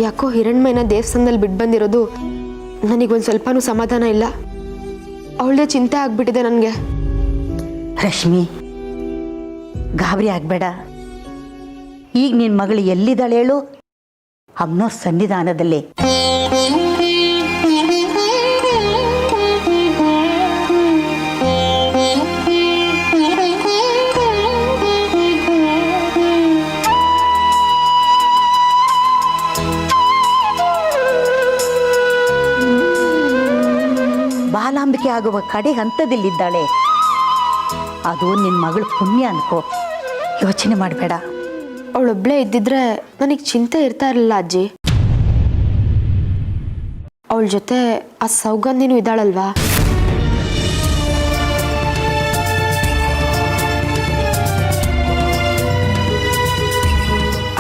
ಯಾಕೋ ಹಿರಣ್ಮಯ್ಯನ ದೇವಸ್ಥಾನದಲ್ಲಿ ಬಿಟ್ಟು ಬಂದಿರೋದು ನನಗೊಂದು ಸ್ವಲ್ಪನೂ ಸಮಾಧಾನ ಇಲ್ಲ. ಅವಳದೇ ಚಿಂತೆ ಆಗ್ಬಿಟ್ಟಿದೆ ನನಗೆ. ರಶ್ಮಿ, ಗಾಬರಿ ಆಗಬೇಡ. ಈಗ ನಿನ್ನ ಮಗಳು ಎಲ್ಲಿದ್ದಾಳೆ ಹೇಳು? ಅಮ್ಮನೋ ಸನ್ನಿಧಾನದಲ್ಲಿ. ಬಾಲಾಂಬಿಕೆ ಆಗುವ ಕಡೆ ಹಂತದಲ್ಲಿದ್ದಾಳೆ. ಅದು ನಿನ್ನ ಮಗಳು ಪುಣ್ಯ ಅನ್ಕೋ, ಯೋಚನೆ ಮಾಡಬೇಡ. ಅವಳೊಬ್ಳೇ ಇದ್ದಿದ್ರೆ ನನಗೆ ಚಿಂತೆ ಇರ್ತಾ ಇರಲಿಲ್ಲ ಅಜ್ಜಿ. ಅವಳ ಜೊತೆ ಆ ಸೌಗಂಧಿನೂ ಇದ್ದಾಳಲ್ವಾ.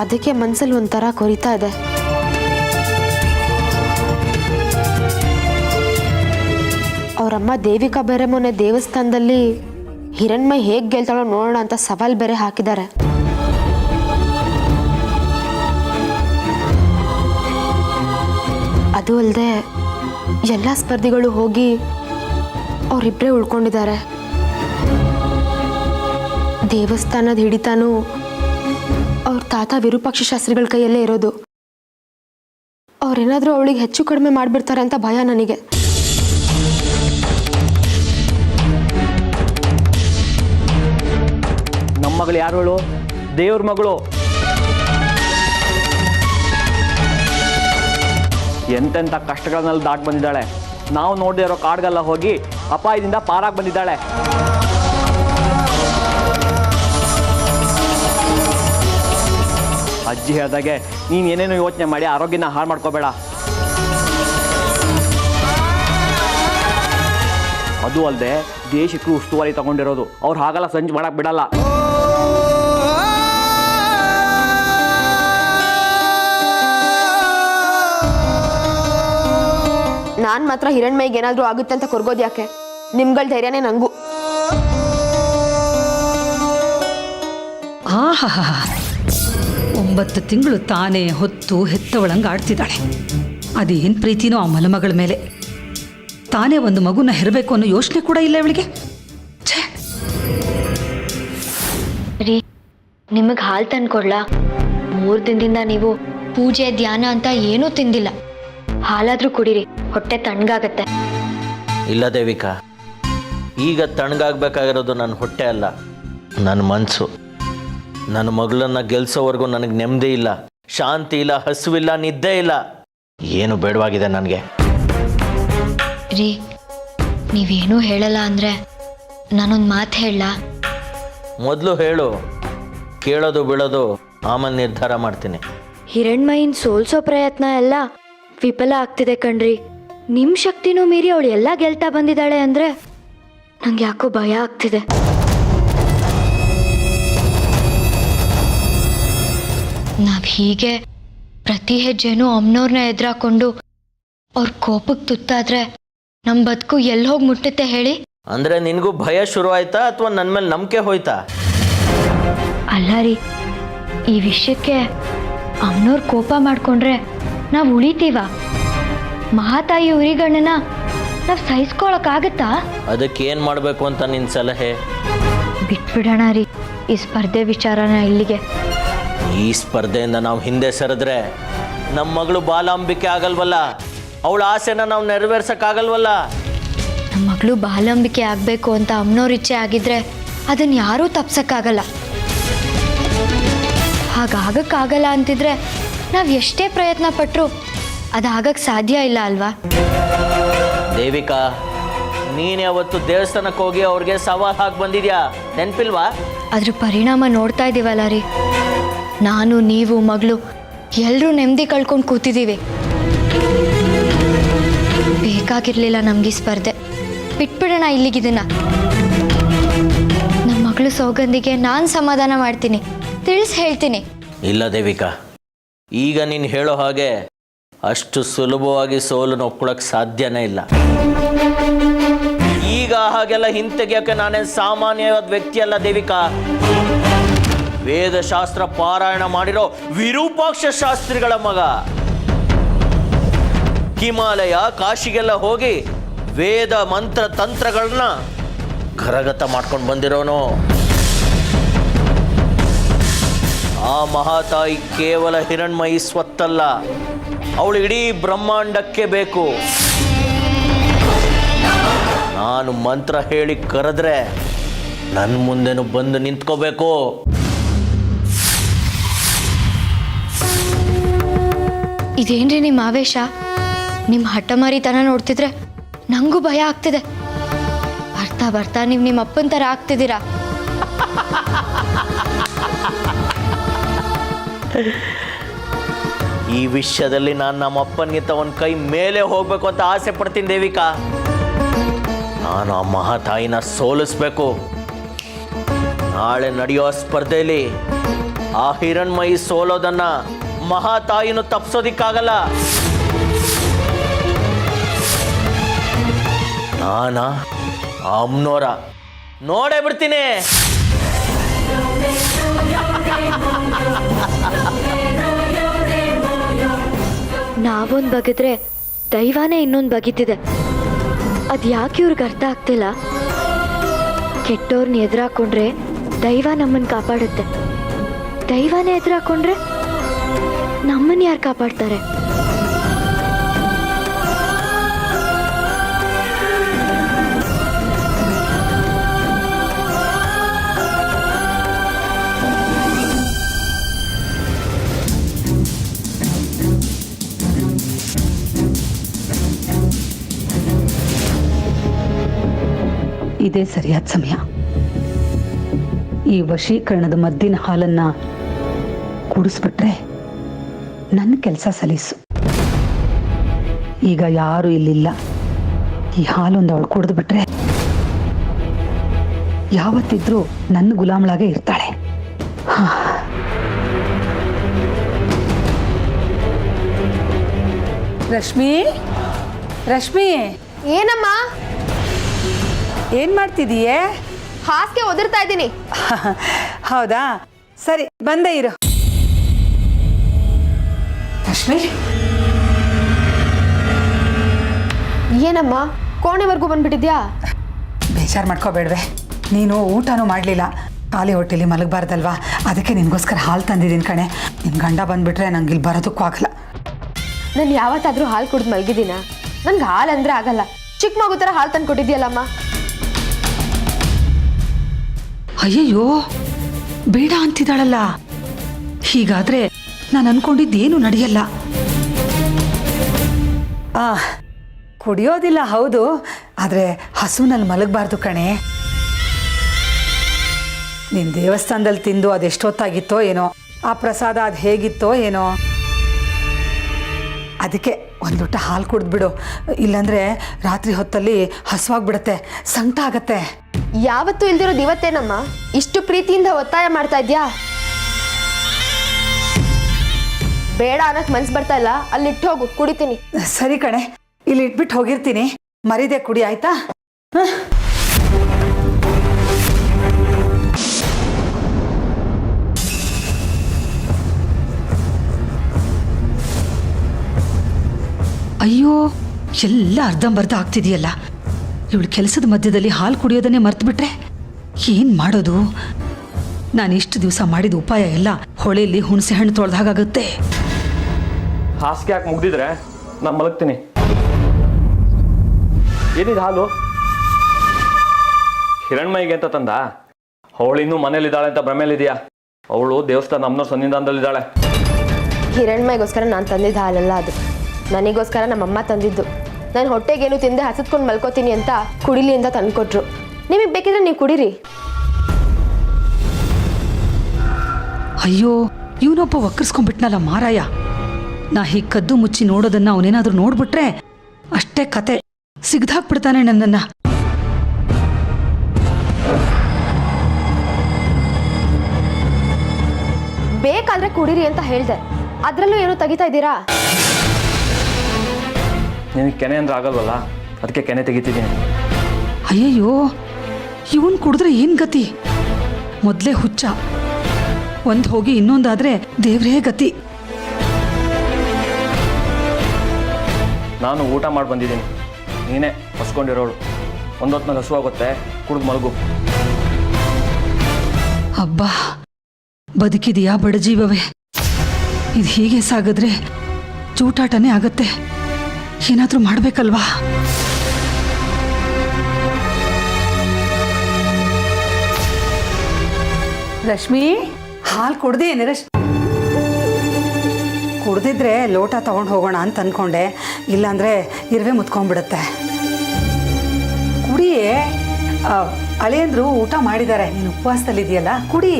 ಅದಕ್ಕೆ ಮನ್ಸಲ್ಲಿ ಒಂಥರ ಕೊರಿತಾ ಇದೆ. ಅವರಮ್ಮ ದೇವಿಕಾ ಬೇರೆ ಮೊನ್ನೆ ದೇವಸ್ಥಾನದಲ್ಲಿ ಹಿರಣ್ಮಯ್ ಹೇಗೆ ಗೆಲ್ತಾಳೋ ನೋಡೋಣ ಅಂತ ಸವಾಲ್ ಬೇರೆ ಹಾಕಿದ್ದಾರೆ. ಅದು ಅಲ್ಲದೆ ಎಲ್ಲ ಸ್ಪರ್ಧಿಗಳು ಹೋಗಿ ಅವರಿಬ್ಬರೇ ಉಳ್ಕೊಂಡಿದ್ದಾರೆ. ದೇವಸ್ಥಾನದ ಹಿಡಿತಾನು ಅವ್ರ ತಾತ ವಿರೂಪಾಕ್ಷ ಶಾಸ್ತ್ರಿಗಳ ಕೈಯಲ್ಲೇ ಇರೋದು. ಅವ್ರೇನಾದರೂ ಅವಳಿಗೆ ಹೆಚ್ಚು ಕಡಿಮೆ ಮಾಡಿಬಿಡ್ತಾರೆ ಅಂತ ಭಯ ನನಗೆ. ನಮ್ಮ ಮಗಳು ಯಾರು? ದೇವ್ರ ಮಗಳು. ಎಂತೆಂಥ ಕಷ್ಟಗಳನ್ನೆಲ್ಲ ದಾಟಿ ಬಂದಿದ್ದಾಳೆ. ನಾವು ನೋಡದೇ ಇರೋ ಕಾಡ್ಗೆಲ್ಲ ಹೋಗಿ ಅಪಾಯದಿಂದ ಪಾರಾಗಿ ಬಂದಿದ್ದಾಳೆ. ಅಜ್ಜಿ ಹೇಳಿದಾಗೆ ನೀನು ಏನೇನೋ ಯೋಚನೆ ಮಾಡಿ ಆರೋಗ್ಯನ ಹಾಳು ಮಾಡ್ಕೋಬೇಡ. ಅದು ಅಲ್ಲದೆ ದೇಶಕ್ಕೂ ಉಸ್ತುವಾರಿ ತಗೊಂಡಿರೋದು. ಅವ್ರು ಹಾಗೆಲ್ಲ ಸಂಜೆ ಮಾಡಕ್ಕೆ ಬಿಡಲ್ಲ. ನಾನು ಮಾತ್ರ ಹಿರಣ್ಮಯ್ಯಗೆ ಏನಾದರೂ ಆಗುತ್ತೆ ಅಂತ ಕೊರ್ಗೋದು ಯಾಕೆ? ನಿಮ್ಗಳ ಧೈರ್ಯನೇ ನಂಗೂ. ಆಹಾ, 9 ತಿಂಗಳು ತಾನೇ ಹೊತ್ತು ಹೆತ್ತವಳಂಗೆ ಆಡ್ತಿದ್ದಾಳೆ. ಅದೇನು ಪ್ರೀತಿನೋ ಆ ಮಲಮಗಳ ಮೇಲೆ. ತಾನೇ ಒಂದು ಮಗುನ ಹೆರಬೇಕು ಅನ್ನೋ ಯೋಚನೆ ಕೂಡ ಇಲ್ಲ ಇವಳಿಗೆ. ರೀ, ನಿಮಗೆ ಹಾಲು ತಂದ್ಕೊಡ್ಲಾ? 3 ದಿನದಿಂದ ನೀವು ಪೂಜೆ ಧ್ಯಾನ ಅಂತ ಏನೂ ತಿಂದಿಲ್ಲ. ಹಾಲಾದ್ರೂ ಕುಡೀರಿ, ಹೊಟ್ಟೆ ತಣ್ಣಗಾಗತ್ತೆ. ಇಲ್ಲ ದೇವಿಕಾ, ಈಗ ತಣ್ಣಗಾಗಬೇಕಾಗಿರೋದು ನನ್ನ ಹೊಟ್ಟೆ ಅಲ್ಲ, ನನ್ನ ಮನಸ್ಸು. ನನ್ನ ಮಗಳನ್ನ ಗೆಲ್ಸೋವರೆಗೂ ನನಗೆ ನೆಮ್ಮದಿ ಇಲ್ಲ, ಶಾಂತಿ ಇಲ್ಲ, ಹಸುವಿಲ್ಲ, ನಿದ್ದೆ ಇಲ್ಲ. ಏನು ಬೇಡವಾಗಿದೆ ನನಗೆ. ರೀ, ನೀವೇನೂ ಹೇಳಲ್ಲ ಅಂದರೆ ನಾನೊಂದು ಮಾತು ಹೇಳಲಾ? ಮೊದಲು ಹೇಳು, ಕೇಳೋದು ಬಿಡೋದು ಆಮೇಲೆ ನಿರ್ಧಾರ ಮಾಡ್ತೀನಿ. ಹಿರಣ್ಮಯಿನ ಸೋಲ್ಸೋ ಪ್ರಯತ್ನ ಎಲ್ಲ ವಿಫಲ ಆಗ್ತಿದೆ ಕಣ್ರಿ. ನಿಮ್ಮ ಶಕ್ತಿನೂ ಮೀರಿ ಅವಳು ಎಲ್ಲ ಗೆಲ್ತಾ ಬಂದಿದ್ದಾಳೆ ಅಂದರೆ ನಂಗೆ ಯಾಕೋ ಭಯ ಆಗ್ತಿದೆ. ನಾವು ಹೀಗೆ ಪ್ರತಿ ಹೆಜ್ಜೆನೂ ಅಮ್ಮನವ್ರನ್ನ ಎದುರಾಕೊಂಡು ಅವ್ರ ಕೋಪಕ್ಕೆ ತುತ್ತಾದ್ರೆ ನಮ್ಮ ಬದುಕು ಎಲ್ಲಿ ಹೋಗಿ ಮುಟ್ಟುತ್ತೆ ಹೇಳಿ? ಅಂದರೆ ನಿನಗೂ ಭಯ ಶುರು ಆಯ್ತಾ ಅಥವಾ ನನ್ನ ಮೇಲೆ ನಂಬಿಕೆ ಹೋಯ್ತಾ? ಅಲ್ಲ ರೀ, ಈ ವಿಷಯಕ್ಕೆ ಅಮ್ಮನವ್ರು ಕೋಪ ಮಾಡಿಕೊಂಡ್ರೆ ನಾವು ಉಳಿತೀವ? ಮಹಾತಾಯಿ ಉರಿಗಣ್ಣನ ನಾವು ಸಹಿಸ್ಕೊಳಕ್ಕಾಗತ್ತಾ? ಅದಕ್ಕೆ ಏನು ಮಾಡಬೇಕು ಅಂತ ನಿನ್ನ ಸಲಹೆ? ಬಿಟ್ಬಿಡೋಣ ರೀ ಈ ಸ್ಪರ್ಧೆ ವಿಚಾರನ ಇಲ್ಲಿಗೆ. ಈ ಸ್ಪರ್ಧೆಯಿಂದ ನಾವು ಹಿಂದೆ ಸರಿದ್ರೆ ನಮ್ಮ ಮಗಳು ಬಾಲಾಂಬಿಕೆ ಆಗಲ್ವಲ್ಲ, ಅವಳ ಆಸೆನ ನಾವು ನೆರವೇರ್ಸಕ್ಕಾಗಲ್ವಲ್ಲ. ನಮ್ಮ ಮಗಳು ಬಾಲಾಂಬಿಕೆ ಆಗಬೇಕು ಅಂತ ಅಮ್ಮನವ್ರ ಇಚ್ಛೆ ಆಗಿದ್ರೆ ಅದನ್ನು ಯಾರೂ ತಪ್ಸಕ್ಕಾಗಲ್ಲ. ಹಾಗಾಗಕ್ಕಾಗಲ್ಲ ಅಂತಿದ್ರೆ ನಾವು ಎಷ್ಟೇ ಪ್ರಯತ್ನ ಪಟ್ಟರು ಅದಾಗಕ್ಕೆ ಸಾಧ್ಯ ಇಲ್ಲ ಅಲ್ವಾ? ದೇವಿಕಾ, ನೀನು ಯಾವತ್ತು ದೇವಸ್ಥಾನಕ್ಕೆ ಹೋಗಿ ಅವ್ರಿಗೆ ಸವಾಲ್ ಹಾಕಿ ಬಂದಿದ್ಯಾ, ನೆನಪಿಲ್ವಾ? ಅದ್ರ ಪರಿಣಾಮ ನೋಡ್ತಾ ಇದ್ದೀವಲ್ಲ ರೀ. ನಾನು, ನೀವು, ಮಗಳು ಎಲ್ಲರೂ ನೆಮ್ಮದಿ ಕಳ್ಕೊಂಡು ಕೂತಿದ್ದೀವಿ. ಬೇಕಾಗಿರ್ಲಿಲ್ಲ ನಮ್ಗೆ ಈ ಸ್ಪರ್ಧೆ. ಬಿಟ್ಬಿಡೋಣ ಇಲ್ಲಿಗಿದನ್ನ. ನಮ್ಮ ಮಗಳು ಸೌಗಂಧಿಗೆ ನಾನು ಸಮಾಧಾನ ಮಾಡ್ತೀನಿ, ತಿಳಿಸಿ ಹೇಳ್ತೀನಿ. ಇಲ್ಲ ದೇವಿಕಾ, ಈಗ ನೀನು ಹೇಳೋ ಹಾಗೆ ಅಷ್ಟು ಸುಲಭವಾಗಿ ಸೋಲನ್ನು ಒಪ್ಕೊಳ್ಳೋಕೆ ಸಾಧ್ಯನೇ ಇಲ್ಲ. ಈಗ ಹಾಗೆಲ್ಲ ಹಿಂತೆಗೆಯೋಕೆ ನಾನೇನು ಸಾಮಾನ್ಯವಾದ ವ್ಯಕ್ತಿ ಅಲ್ಲ ದೇವಿಕಾ. ವೇದಶಾಸ್ತ್ರ ಪಾರಾಯಣ ಮಾಡಿರೋ ವಿರೂಪಾಕ್ಷ ಶಾಸ್ತ್ರಿಗಳ ಮಗ. ಹಿಮಾಲಯ ಕಾಶಿಗೆಲ್ಲ ಹೋಗಿ ವೇದ ಮಂತ್ರ ತಂತ್ರಗಳನ್ನ ಕರಗತ ಮಾಡ್ಕೊಂಡು ಬಂದಿರೋನು. ಆ ಮಹಾತಾಯಿ ಕೇವಲ ಹಿರಣ್ಮಯಿ ಸ್ವತ್ತಲ್ಲ, ಅವಳು ಇಡೀ ಬ್ರಹ್ಮಾಂಡಕ್ಕೆ ಬೇಕು. ನಾನು ಮಂತ್ರ ಹೇಳಿ ಕರೆದ್ರೆ ನನ್ನ ಮುಂದೆನೂ ಬಂದು ನಿಂತ್ಕೋಬೇಕು. ಇದೇನ್ರಿ ನಿಮ್ಮ ಆವೇಶ? ನಿಮ್ಮ ಹಠಮಾರಿತನ ನೋಡ್ತಿದ್ರೆ ನಂಗೂ ಭಯ ಆಗ್ತಿದೆ. ಬರ್ತಾ ಬರ್ತಾ ನೀವು ನಿಮ್ಮ ಅಪ್ಪನ ಥರ ಆಗ್ತಿದ್ದೀರಾ. ಈ ವಿಷಯದಲ್ಲಿ ನಾನು ನಮ್ಮ ಅಪ್ಪನಿಗಿಂತ ಒಂದು ಕೈ ಮೇಲೆ ಹೋಗ್ಬೇಕು ಅಂತ ಆಸೆ ಪಡ್ತೀನಿ ದೇವಿಕಾ. ನಾನು ಆ ಮಹಾತಾಯಿನ ಸೋಲಿಸ್ಬೇಕು. ನಾಳೆ ನಡೆಯೋ ಸ್ಪರ್ಧೆಯಲ್ಲಿ ಆ ಹಿರಣ್ಮಯಿ ಸೋಲೋದನ್ನ ಮಹಾತಾಯಿನೂ ತಪ್ಪಿಸೋದಿಕ್ಕಾಗಲ್ಲ. ನಾನ ಅಮ್ನೋರ ನೋಡೇ ಬಿಡ್ತೀನಿ. ನಾವೊಂದು ಬಗೆದ್ರೆ ದೈವನೇ ಇನ್ನೊಂದು ಬಗೆತಿದೆ. ಅದು ಯಾಕೆ ಇವ್ರಿಗೆ ಅರ್ಥ ಆಗ್ತಿಲ್ಲ? ಕೆಟ್ಟವ್ರನ್ನ ಎದುರಾಕೊಂಡ್ರೆ ದೈವ ನಮ್ಮನ್ನು ಕಾಪಾಡುತ್ತೆ, ದೈವನೇ ಎದುರಾಕೊಂಡ್ರೆ ನಮ್ಮನ್ನು ಯಾರು ಕಾಪಾಡ್ತಾರೆ? ಇದೇ ಸರಿಯಾದ ಸಮಯ. ಈ ವಶೀಕರಣದ ಮದ್ದಿನ ಹಾಲನ್ನ ಕುಡಿಸ್ಬಿಟ್ರೆ ನನ್ನ ಕೆಲಸ ಸಲೀಸು. ಈಗ ಯಾರು ಇಲ್ಲಿಲ್ಲ. ಈ ಹಾಲೊಂದು ಅವಳು ಕುಡಿದು ಬಿಟ್ರೆ ಯಾವತ್ತಿದ್ರೂ ನನ್ನ ಗುಲಾಮಳಾಗೆ ಇರ್ತಾಳೆ. ರಶ್ಮಿ, ರಶ್ಮಿ, ಏನಮ್ಮ? ಏನ್ ಮಾಡ್ತಿದೀಯೇ? ಹಾಸಿಗೆ ಒದರ್ತಾ ಇದ್ದೀನಿ. ಹೌದಾ, ಸರಿ ಬಂದೇ ಇರು. ರಶ್ಮಿ, ಏನಮ್ಮ ಕೋಣೆವರೆಗೂ ಬಂದ್ಬಿಟ್ಟಿದ್ಯಾ? ಬೇಜಾರು ಮಾಡ್ಕೋಬೇಡ್ವೆ. ನೀನು ಊಟನೂ ಮಾಡಲಿಲ್ಲ, ಖಾಲಿ ಹೊಟ್ಟೆಲಿ ಮಲಗಬಾರ್ದಲ್ವಾ? ಅದಕ್ಕೆ ನಿನಗೋಸ್ಕರ ಹಾಲು ತಂದಿದ್ದೀನಿ ಕಣೆ. ನಿನ್ನ ಗಂಡ ಬಂದ್ಬಿಟ್ರೆ ನಂಗೆ ಇಲ್ಲಿ ಬರೋದಕ್ಕೂ ಆಗಲ್ಲ. ನಾನು ಯಾವತ್ತಾದ್ರೂ ಹಾಲು ಕುಡಿದು ಮಲಗಿದ್ದೀನ? ನನ್ಗೆ ಹಾಲು ಅಂದ್ರೆ ಆಗಲ್ಲ. ಚಿಕ್ಕ ಮಗು ಥರ ಹಾಲು ತಂದು ಕೊಟ್ಟಿದ್ಯಲ್ಲಮ್ಮ. ಅಯ್ಯಯ್ಯೋ, ಬೇಡ ಅಂತಿದ್ದಾಳಲ್ಲ. ಹೀಗಾದ್ರೆ ನಾನು ಅನ್ಕೊಂಡಿದ್ದೇನು ನಡೆಯಲ್ಲ. ಕುಡಿಯೋದಿಲ್ಲ ಹೌದು, ಆದರೆ ಹಸುನಲ್ಲಿ ಮಲಗಬಾರ್ದು ಕಣೆ. ನಿನ್ನ ದೇವಸ್ಥಾನದಲ್ಲಿ ತಿಂದು ಅದೆಷ್ಟೊತ್ತಾಗಿತ್ತೋ ಏನೋ, ಆ ಪ್ರಸಾದ ಅದು ಹೇಗಿತ್ತೋ ಏನೋ. ಅದಕ್ಕೆ ಒಂದು ಲೋಟ ಹಾಲು ಕುಡಿದ್ಬಿಡು, ಇಲ್ಲಾಂದರೆ ರಾತ್ರಿ ಹೊತ್ತಲ್ಲಿ ಹಸುವಾಗ್ಬಿಡುತ್ತೆ, ಸಂಕಟ ಆಗತ್ತೆ. ಯಾವತ್ತೂ ಇಲ್ದಿರೋದು ಇವತ್ತೇನಮ್ಮ ಇಷ್ಟು ಪ್ರೀತಿಯಿಂದ ಒತ್ತಾಯ ಮಾಡ್ತಾ ಇದ್ಯಾ? ಬೇಡ ಅನ್ನಕ್ ಮನ್ಸು ಬರ್ತಾ ಇಲ್ಲ, ಅಲ್ಲಿ ಇಟ್ಟು ಹೋಗು, ಕುಡಿತೀನಿ. ಸರಿ ಕಣೆ, ಇಲ್ಲಿ ಇಟ್ಬಿಟ್ಟು ಹೋಗಿರ್ತೀನಿ, ಮರಿದೆ ಕುಡಿ ಆಯ್ತಾ? ಅಯ್ಯೋ, ಎಲ್ಲ ಅರ್ಧಂಬರ್ಧ ಆಗ್ತಿದೆಯಲ್ಲ. ಇವಳು ಕೆಲಸದ ಮಧ್ಯದಲ್ಲಿ ಹಾಲು ಕುಡಿಯೋದನ್ನೇ ಮರ್ತು ಬಿಟ್ರೆ ಏನು ಮಾಡೋದು? ನಾನು ಇಷ್ಟು ದಿವಸ ಮಾಡಿದ ಉಪಾಯ ಎಲ್ಲ ಹೊಳೆಯಲ್ಲಿ ಹುಣಸೆ ಹಣ್ಣು ತೊಳೆದಾಗುತ್ತೆ. ಹಾಸಿಗೆ ಯಾಕೆ ಮುಗ್ದಿದ್ರೆ ನಾನು ಮಲಗ್ತೀನಿ. ಏನಿದೆ ಹಾಲು? ಹಿರಣ್ಮಯಿಗೆ ಅಂತ ತಂದ? ಅವಳು ಇನ್ನೂ ಮನೇಲಿದ್ದಾಳೆ ಅಂತ ಭ್ರಮೇಲಿದೆಯಾ? ಅವಳು ದೇವಸ್ಥಾನ ಅಮ್ಮನವ್ರ ಸನ್ನಿಧಾನದಲ್ಲಿದ್ದಾಳೆ. ಹಿರಣ್ಮಯಿಗೋಸ್ಕರ ನಾನು ತಂದಿದ್ದ ಹಾಲಲ್ಲ ಅದು, ನನಗೋಸ್ಕರ ನಮ್ಮಮ್ಮ ತಂದಿದ್ದು. ನಾನು ಹೊಟ್ಟೆಗೇನು ತಿಂದೆ ಹಸಿದ್ಕೊಂಡು ಮಲ್ಕೋತೀನಿ ಅಂತ ಕುಡಿಲಿ ಅಂತ ತಂದ್ಕೊಟ್ರು. ನಿಮಗೆ ಬೇಕಿದ್ರೆ ನೀವು ಕುಡೀರಿ. ಅಯ್ಯೋ, ಇವನೊಬ್ಬ ವಕ್ರಿಸ್ಕೊಂಡ್ಬಿಟ್ನಲ್ಲ ಮಾರಾಯ. ನಾ ಹೀಗೆ ಕದ್ದು ಮುಚ್ಚಿ ನೋಡೋದನ್ನ ಅವನೇನಾದ್ರೂ ನೋಡ್ಬಿಟ್ರೆ ಅಷ್ಟೇ ಕತೆ, ಸಿಗ್ದಾಕ್ಬಿಡ್ತಾನೆ ನನ್ನನ್ನ. ಬೇಕಾದ್ರೆ ಕುಡೀರಿ ಅಂತ ಹೇಳ್ದೆ, ಅದ್ರಲ್ಲೂ ಏನು ತೆಗಿತಾ ಇದ್ದೀರಾ? ನಿನಗೆ ಕೆನೆ ಅಂದ್ರೆ ಆಗಲ್ವಲ್ಲ, ಅದಕ್ಕೆ ಕೆನೆ ತೆಗಿತಿದ್ದೀನಿ. ಅಯ್ಯಯ್ಯೋ, ಇವನ್ ಕುಡಿದ್ರೆ ಏನ್ ಗತಿ? ಮೊದಲೇ ಹುಚ್ಚ, ಒಂದು ಹೋಗಿ ಇನ್ನೊಂದಾದ್ರೆ ದೇವ್ರೇ ಗತಿ. ನಾನು ಊಟ ಮಾಡಿ ಬಂದಿದ್ದೀನಿ, ನೀನೇ ಹಸ್ಕೊಂಡಿರೋಳು. ಒಂದೊತ್ತಿನಲ್ಲಿ ಹಸುವಾಗುತ್ತೆ, ಕುಡಿದು ಮಲಗು. ಅಬ್ಬಾ, ಬದುಕಿದೆಯಾ ಬಡಜೀವವೇ? ಇದು ಹೀಗೆ ಸಾಗಿದ್ರೆ ಚೂಟಾಟನೇ ಆಗತ್ತೆ. ಏನಾದರೂ ಮಾಡಬೇಕಲ್ವಾ? ರಶ್ಮಿ, ಹಾಲು ಕುಡ್ದೇನೆ ಕುಡ್ದಿದ್ರೆ ಲೋಟ ತೊಗೊಂಡು ಹೋಗೋಣ ಅಂತ ಅಂದ್ಕೊಂಡೆ, ಇಲ್ಲಾಂದರೆ ಇರುವೆ ಮುತ್ಕೊಂಡ್ಬಿಡುತ್ತೆ. ಕುಡಿ. ಅಳಿಯಂದ್ರು ಊಟ ಮಾಡಿದ್ದಾರೆ, ನೀನು ಉಪವಾಸದಲ್ಲಿದೆಯಲ್ಲ, ಕುಡಿ.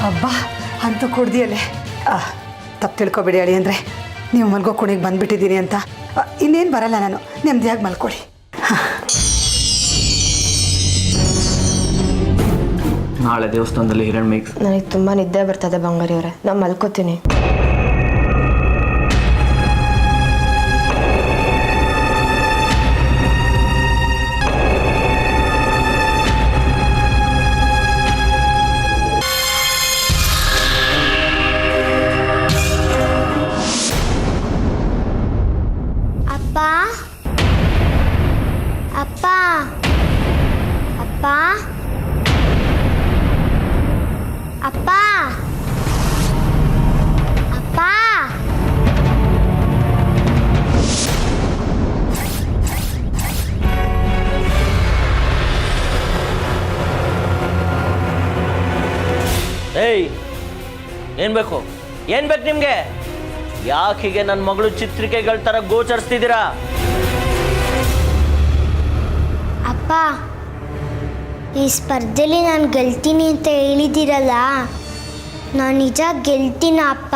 ಅಬ್ಬಾ, ಅಂತೂ ಕುಡ್ದಿಯಲ್ಲೇ. ತಪ್ಪು ತಿಳ್ಕೊಬೇಡಿ ಅಳಿ, ಅಂದರೆ ನೀವು ಮಲ್ಗೋ ಕುಣಿಗೆ ಬಂದುಬಿಟ್ಟಿದ್ದೀನಿ ಅಂತ. ಇನ್ನೇನು ಬರಲ್ಲ, ನಾನು ನೆಮ್ಮದಿಯಾಗಿ ಮಲ್ಕೊಳ್ಳಿ. ನಾಳೆ ದೇವಸ್ಥಾನದಲ್ಲಿ ಹಿರಣ್ ಮೇಘ್. ನನಗೆ ತುಂಬ ನಿದ್ದೆ ಬರ್ತದೆ ಬಂಗಾರಿ ಅವರೇ, ನಾನು ಮಲ್ಕೋತೀನಿ. ಅಪ್ಪ, ಅಪ್ಪ, ಅಪ್ಪ, ಅಪ್ಪ. ಏಯ್, ಏನು ಬೇಕು? ಏನು ಬೇಕು ನಿಮಗೆ? ಯಾಕೆ ಹೀಗೆ ನನ್ನ ಮಗಳು ಚಿತ್ರಿಕೆಗಳ ಥರ ಗೋಚರಿಸ್ತಿದ್ದೀರಾ? ಅಪ್ಪ, ಈ ಸ್ಪರ್ಧೆಲಿ ನಾನು ಗೆಲ್ತೀನಿ ಅಂತ ಹೇಳಿದ್ದೀರಲ್ಲ, ನಾನು ನಿಜ ಗೆಲ್ತೀನ ಅಪ್ಪ?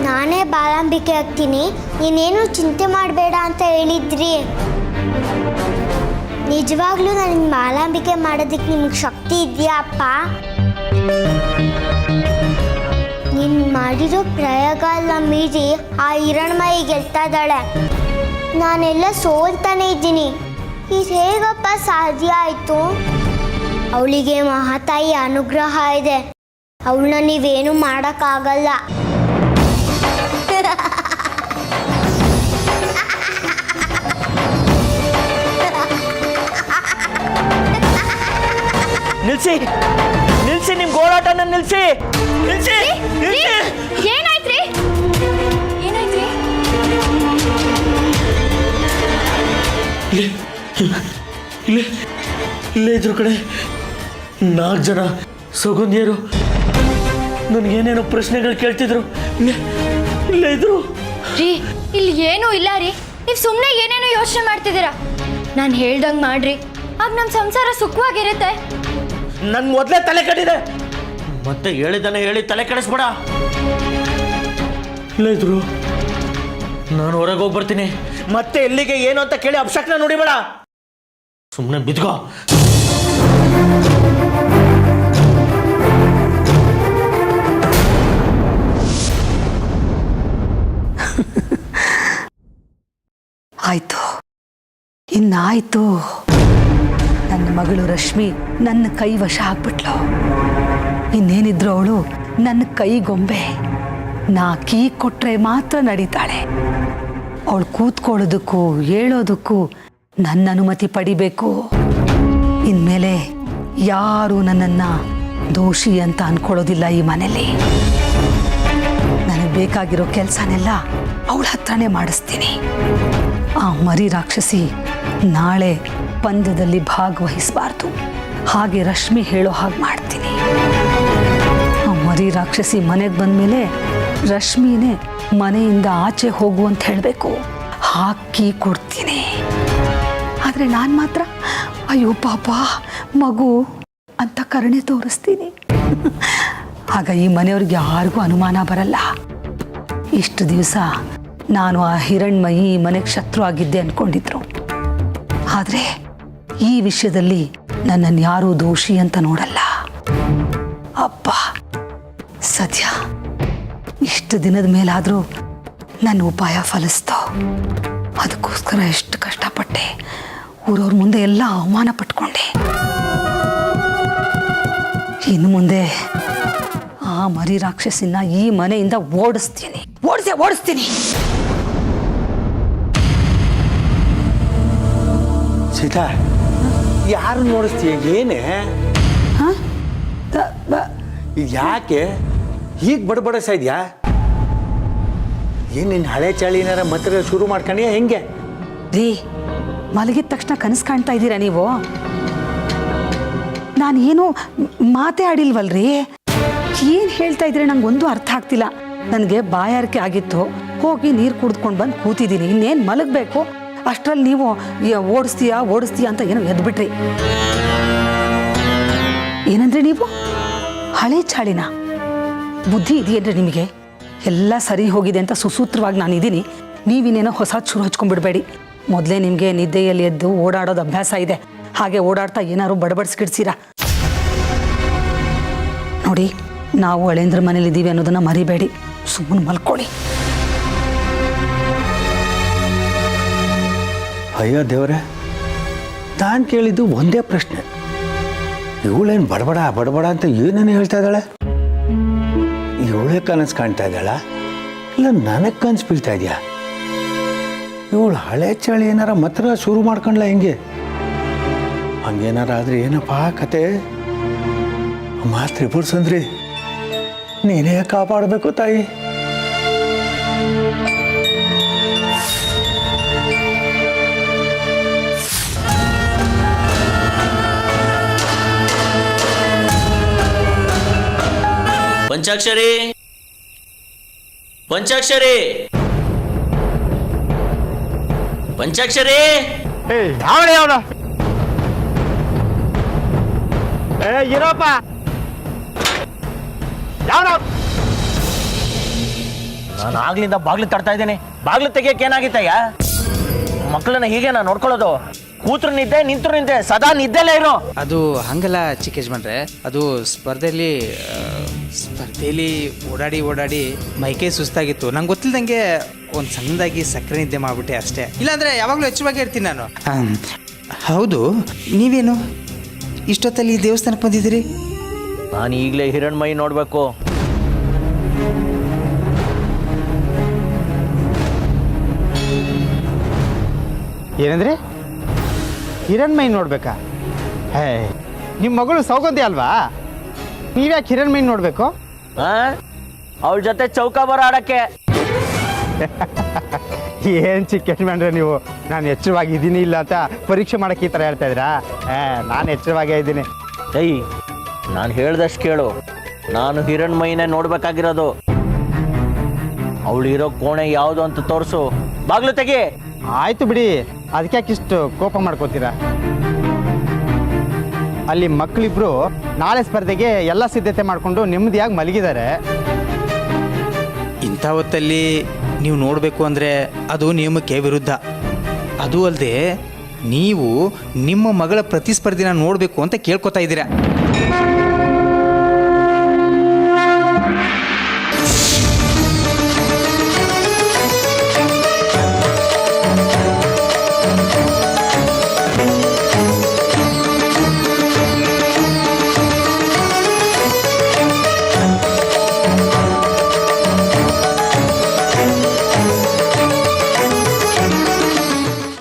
ನಾನೇ ಬಾಲಾಂಬಿಕೆ ಆಗ್ತೀನಿ, ನೀನೇನು ಚಿಂತೆ ಮಾಡಬೇಡ ಅಂತ ಹೇಳಿದ್ರಿ. ನಿಜವಾಗ್ಲೂ ನನಗೆ ಬಾಲಾಂಬಿಕೆ ಮಾಡೋದಕ್ಕೆ ನಿಮಗೆ ಶಕ್ತಿ ಇದೆಯಾ ಅಪ್ಪ? ನೀನು ಮಾಡಿರೋ ಪ್ರಯೋಗ ಎಲ್ಲ ಮೀರಿ ಆ ಹಿರಣ್ಮಯಿ ಗೆಲ್ತಾ ಇದ್ದಾಳೆ, ನಾನೆಲ್ಲ ಸೋಲ್ತಾನೆ ಇದ್ದೀನಿ. ಇದು ಹೇಗಪ್ಪ ಸಾಧ್ಯ ಆಯಿತು? ಅವಳಿಗೆ ಮಹಾತಾಯಿ ಅನುಗ್ರಹ ಇದೆ, ಅವಳನ್ನ ನೀವೇನು ಮಾಡೋಕ್ಕಾಗಲ್ಲ. ನಿಲ್ಸಿ, ನಿಲ್ಸಿ, ನಿಮ್ಮ ಗೋಳಾಟನ ನಿಲ್ಸಿ, ನಿಲ್ಸಿ, ನಿಲ್ಸಿ. ಏನಾಯ್ತ್ರಿ? ಏನಾಯ್ತ್ರಿ? ಇಲ್ಲೇ ಇದ್ರು ಕಡೆ 4 ಜನ ಸುಗಂಧಿಯರು ನನಗೇನೇನೋ ಪ್ರಶ್ನೆಗಳು ಕೇಳ್ತಿದ್ರು. ಇಲ್ಲೇ ಇದ್ರು ರೀ. ಇಲ್ಲಿ ಏನೂ ಇಲ್ಲ ರೀ, ನೀವು ಸುಮ್ಮನೆ ಏನೇನೋ ಯೋಚನೆ ಮಾಡ್ತಿದ್ದೀರಾ. ನಾನು ಹೇಳ್ದಂಗೆ ಮಾಡ್ರಿ, ಆಗ ನಮ್ಮ ಸಂಸಾರ ಸುಖವಾಗಿರುತ್ತೆ. ನನ್ಗೆ ಮೊದಲೇ ತಲೆ ಕಟ್ಟಿದೆ, ಮತ್ತೆ ಹೇಳಿದ್ದಾನೆ ಹೇಳಿ ತಲೆ ಕೆಡಿಸ್ಬೇಡ. ಇಲ್ಲೇ ಇದ್ರು, ನಾನು ಹೊರಗೆ ಹೋಗಿ ಬರ್ತೀನಿ. ಮತ್ತೆ ಎಲ್ಲಿಗೆ ಏನು ಅಂತ ಕೇಳಿ ಅಪ್ಶಕ್ನ ನೋಡಿಬೇಡ, ಸುಮ್ಮನೆ ಬಿದ್ಕೋ. ಆಯ್ತು, ಇನ್ನಾಯ್ತು. ನನ್ನ ಮಗಳು ರಶ್ಮಿ ನನ್ನ ಕೈ ವಶ ಆಗ್ಬಿಟ್ಲು. ಇನ್ನೇನಿದ್ರು ಅವಳು ನನ್ನ ಕೈ ಗೊಂಬೆ. ನಾ ಕೀ ಕೊಟ್ರೆ ಮಾತ್ರ ನಡೀತಾಳೆ. ಅವಳು ಕೂತ್ಕೊಳ್ಳೋದಕ್ಕೂ ಹೇಳೋದಕ್ಕೂ ನನ್ನ ಅನುಮತಿ ಪಡಿಬೇಕು. ಇನ್ಮೇಲೆ ಯಾರು ನನ್ನನ್ನು ದೋಷಿ ಅಂತ ಅನ್ಕೊಳ್ಳೋದಿಲ್ಲ ಈ ಮನೇಲಿ. ನನಗೆ ಬೇಕಾಗಿರೋ ಕೆಲಸನೆಲ್ಲ ಅವಳ ಹತ್ರನೇ ಮಾಡಿಸ್ತೀನಿ. ಆ ಮರಿ ರಾಕ್ಷಸಿ ನಾಳೆ ಪಂದ್ಯದಲ್ಲಿ ಭಾಗವಹಿಸಬಾರ್ದು. ಹಾಗೆ ರಶ್ಮಿ ಹೇಳೋ ಹಾಗೆ ಮಾಡ್ತೀನಿ. ಆ ಮರಿ ರಾಕ್ಷಸಿ ಮನೆಗೆ ಬಂದಮೇಲೆ ರಶ್ಮಿನೇ ಮನೆಯಿಂದ ಆಚೆ ಹೋಗು ಅಂತ ಹೇಳಬೇಕು. ಹಾಕಿ ಕೊಡ್ತೀನಿ. ಆದರೆ ನಾನು ಮಾತ್ರ ಅಯ್ಯೋ ಪಾಪ ಮಗು ಅಂತ ಕರುಣೆ ತೋರಿಸ್ತೀನಿ. ಆಗ ಈ ಮನೆಯವ್ರಿಗೆ ಯಾರಿಗೂ ಅನುಮಾನ ಬರಲ್ಲ. ಇಷ್ಟು ದಿವಸ ನಾನು ಆ ಹಿರಣ್ಮಯಿ ಈ ಮನೆಗೆ ಶತ್ರು ಆಗಿದ್ದೆ ಅಂದ್ಕೊಂಡಿದ್ರು. ಆದರೆ ಈ ವಿಷಯದಲ್ಲಿ ನನ್ನನ್ನು ಯಾರೂ ದೋಷಿ ಅಂತ ನೋಡಲ್ಲ. ಅಪ್ಪ ಸದ್ಯ ಇಷ್ಟು ದಿನದ ಮೇಲಾದರೂ ನನ್ನ ಉಪಾಯ ಫಲಿಸ್ತೋ. ಅದಕ್ಕೋಸ್ಕರ ಎಷ್ಟು ಕಷ್ಟಪಟ್ಟೆ. ಊರವ್ರ ಮುಂದೆ ಎಲ್ಲ ಅವಮಾನ ಪಟ್ಕೊಂಡೆ. ಇನ್ನು ಮುಂದೆ ಆ ಮರಿ ರಾಕ್ಷಸಿನ ಈ ಮನೆಯಿಂದ ಓಡಿಸ್ತೀನಿ. ಸೀತಾ, ಯಾರು ನೋಡಿಸ್ತೀಯ? ಏನೇ ಯಾಕೆ ಹೀಗೆ ಬಡಬಡಿಸ್ತಾ ಇದೆಯಾ? ಏನು ನಿನ್ನ ಹಳೆ ಚಾಳಿನಾರ ಮತ್ತೆ ಶುರು ಮಾಡ್ಕೊಂಡಿಯಾ ಹೆಂಗೆ? ರೀ, ಮಲಗಿದ ತಕ್ಷಣ ಕನಸು ಕಾಣ್ತಾ ಇದ್ದೀರಾ ನೀವು? ನಾನೇನು ಮಾತೇ ಆಡಿಲ್ವಲ್ರಿ. ಏನು ಹೇಳ್ತಾ ಇದ್ರೆ ನಂಗೊಂದು ಅರ್ಥ ಆಗ್ತಿಲ್ಲ. ನನಗೆ ಬಾಯಾರಿಕೆ ಆಗಿತ್ತು, ಹೋಗಿ ನೀರು ಕುಡಿದ್ಕೊಂಡು ಬಂದು ಕೂತಿದ್ದೀನಿ. ಇನ್ನೇನು ಮಲಗಬೇಕು. ಅಷ್ಟರಲ್ಲಿ ನೀವು ಓಡಿಸ್ತೀಯಾ ಅಂತ ಏನೋ ಎದ್ಬಿಟ್ರಿ. ಏನಂದ್ರೆ ನೀವು ಹಳೆ ಚಾಳಿನ? ಬುದ್ಧಿ ಇದೆಯೇನ್ರಿ ನಿಮಗೆ? ಎಲ್ಲ ಸರಿ ಹೋಗಿದೆ ಅಂತ ಸುಸೂತ್ರವಾಗಿ ನಾನು ಇದ್ದೀನಿ. ನೀವಿನ್ನೇನೋ ಹೊಸ ಶುರು ಹಚ್ಕೊಂಡ್ಬಿಡ್ಬೇಡಿ. ಮೊದಲೇ ನಿಮಗೆ ನಿದ್ದೆಯಲ್ಲಿ ಎದ್ದು ಓಡಾಡೋದು ಅಭ್ಯಾಸ ಇದೆ. ಹಾಗೆ ಓಡಾಡ್ತಾ ಏನಾದ್ರು ಬಡಬಡಿಸ್ಕಿಡ್ತೀರಾ? ನೋಡಿ, ನಾವು ಹಳೇಂದ್ರ ಮನೇಲಿದ್ದೀವಿ ಅನ್ನೋದನ್ನು ಮರಿಬೇಡಿ. ಸುಮ್ಮನೆ ಮಲ್ಕೊಳ್ಳಿ. ಅಯ್ಯೋ ದೇವರೇ, ನಾನು ಕೇಳಿದ್ದು ಒಂದೇ ಪ್ರಶ್ನೆ. ಇವಳೇನು ಬಡಬಡ ಅಂತ ಏನೇನು ಹೇಳ್ತಾ ಇದ್ದಾಳೆ? ಇವಳೇ ಕನಸು ಕಾಣ್ತಾ ಇದ್ದಾಳ? ಇಲ್ಲ ನನಗೆ ಕನಸು ಬೀಳ್ತಾ ಇದೆಯಾ? ಇವಳು ಹಳೆ ಚಳಿ ಏನಾರ ಮಾತ್ರ ಶುರು ಮಾಡ್ಕೊಂಡ್ಲ ಹೆಂಗೆ? ಹಂಗೇನಾರ ಆದರೆ ಏನಪ್ಪ ಕತೆ? ತ್ರಿಪುರ ಸುಂದ್ರಿ, ನೀನೇ ಕಾಪಾಡಬೇಕು ತಾಯಿ. ಪಂಚಾಕ್ಷರಿ, ಪಂಚಾಕ್ಷರಿ, ಪಂಚಾಕ್ಷರಿ. ಇರೋಪ್ಪ ನಾನು ಆಗ್ಲಿಂದ ಬಾಗ್ಲು ತಡ್ತಾ ಇದ್ದೇನೆ. ಬಾಗ್ಲು ತೆಗಿಯಕ್ಕೆ ಏನಾಗಿತ್ತಯ್ಯ? ಮಕ್ಕಳನ್ನ ಹೀಗೆ ನಾನು ನೋಡ್ಕೊಳ್ಳೋದು? ಕೂತ್ರು ನಿದ್ದೆ, ನಿಂತರು ನಿದ್ದೆ, ಸದಾ ನಿದ್ದೆಲ್ಲೇ ಇರೋ. ಅದು ಹಂಗಲ್ಲ ಚಿಕ್ಕ ಯಜಮಾನ್ರೆ, ಅದು ಸ್ಪರ್ಧೆಯಲ್ಲಿ ಓಡಾಡಿ ಮೈಕೈ ಸುಸ್ತಾಗಿತ್ತು. ನಂಗೆ ಗೊತ್ತಿಲ್ದಂಗೆ ಒಂದು ಸಣ್ಣದಾಗಿ ಸಕ್ಕರೆ ನಿದ್ದೆ ಮಾಡ್ಬಿಟ್ಟೆ ಅಷ್ಟೇ. ಇಲ್ಲಾಂದ್ರೆ ಯಾವಾಗಲೂ ಎಚ್ಚರವಾಗಿ ಇರ್ತೀನಿ ನಾನು. ಹೌದು, ನೀವೇನು ಇಷ್ಟೊತ್ತಲ್ಲಿ ದೇವಸ್ಥಾನಕ್ಕೆ ಬಂದಿದ್ದೀರಿ? ನಾನು ಈಗಲೇ ಹಿರಣ್ಮಯಿ ನೋಡಬೇಕು. ಏನಂದ್ರೆ ಹಿರಣ್ಮಯಿ ನೋಡ್ಬೇಕಾ? ನಿಮ್ಮ ಮಗಳು ಸೌಗಂಧಿ ಅಲ್ವಾ? ನೀವ್ಯಾಕೆ ಹಿರಣ್ಮಯಿ ನೋಡ್ಬೇಕು? ಅವಳ ಜೊತೆ ಚೌಕಾಬಾರ ಆಡಕ್ಕೆ. ಏನು ಚಿಕ್ಕ ಯಜಮಾನ್ರೆ ನೀವು, ನಾನು ಎಚ್ಚರವಾಗಿದ್ದೀನಿ ಇಲ್ಲ ಅಂತ ಪರೀಕ್ಷೆ ಮಾಡಕ್ಕೆ ಈ ಥರ ಹೇಳ್ತಾ ಇದ್ದೀರಾ? ನಾನು ಎಚ್ಚರವಾಗೇ ಇದ್ದೀನಿ. ನಾನು ಹೇಳ್ದಷ್ಟು ಕೇಳು. ನಾನು ಹಿರಣ್ಮಯಿನೇ ನೋಡ್ಬೇಕಾಗಿರೋದು. ಅವಳು ಇರೋ ಕೋಣೆ ಯಾವುದು ಅಂತ ತೋರಿಸು. ಬಾಗ್ಲು ತೆಗಿ. ಆಯ್ತು ಬಿಡಿ, ಅದಕ್ಯಾಕೆ ಇಷ್ಟು ಕೋಪ ಮಾಡ್ಕೋತೀರಾ? ಅಲ್ಲಿ ಮಕ್ಕಳಿಬ್ರು ನಾಳೆ ಸ್ಪರ್ಧೆಗೆ ಎಲ್ಲ ಸಿದ್ಧತೆ ಮಾಡಿಕೊಂಡು ನೆಮ್ಮದಿಯಾಗಿ ಮಲಗಿದ್ದಾರೆ. ಇಂಥ ಹೊತ್ತಲ್ಲಿ ನೀವು ನೋಡಬೇಕು ಅಂದರೆ ಅದು ನಿಯಮಕ್ಕೆ ವಿರುದ್ಧ. ಅದು ಅಲ್ಲದೆ ನೀವು ನಿಮ್ಮ ಮಗಳ ಪ್ರತಿಸ್ಪರ್ಧಿನ ನೋಡಬೇಕು ಅಂತ ಕೇಳ್ಕೊತಾ ಇದ್ದೀರಾ.